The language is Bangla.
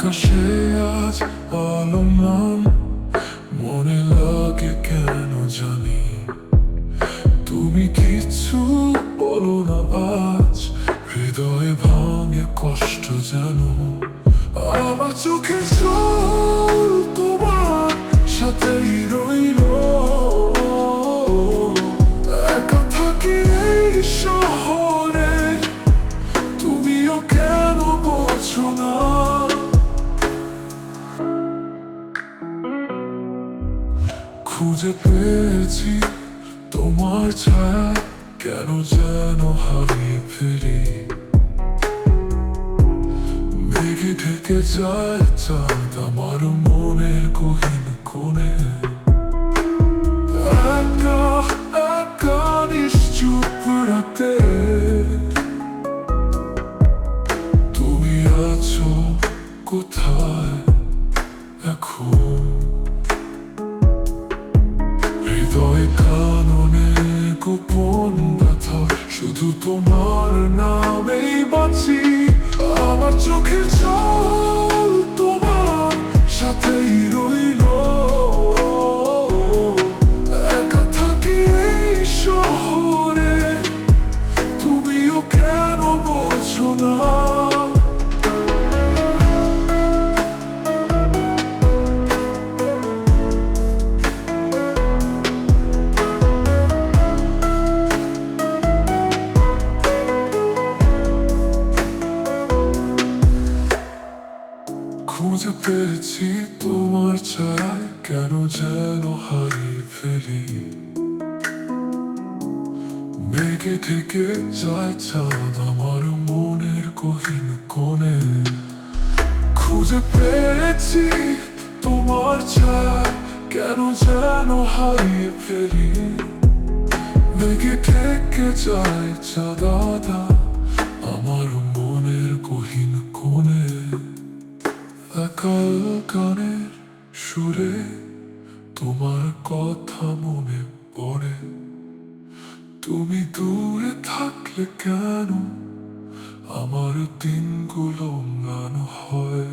আকাশে আজ আলোমান, মনে লাগে কেন জানি। তুমি কিছু বলো না আজ, হৃদয়ে ভাঙে কষ্ট যেন। আমার চোখে জল তোমার সাথেই রইল। একা থাকি এই শহরে, তুমিও কেন বোঝো না? খুঁজে পেয়েছি তোমার ছায়া, কেন যেন হারিয়ে ফেরি। মেঘে ঢেকে যায় চাঁদ আমার মনের গহীন কোণে। একা একা নিশ্চুপ রাতে তুমি আছো কোথায় এখন? হৃদয় কাননে গোপন ব্যথা, শুধু তোমার নামেই বাঁচি। আমার চোখে জল তোমার সাথেই রইল। একা থাকি এই শহরে, তুমিও কেন বোঝো না? খুঁজে পেয়েছি তোমার ছায়ায়, কেন যেন হারিয়ে ফেলি। মেঘে থেকে যায় চাঁদ আমার মনের গহীন কোণে। খুঁজে পেয়েছি তোমার ছায়ায়, কেন যেন হারিয়ে ফেলি। মেঘে থেকে যায় চাঁদ আমার মনের গহীন কোণে। একাল গানের সুরে তোমার কথা মনে পড়ে। তুমি দূরে থাকলে কেন আমার দিনগুলো ম্লান হয়।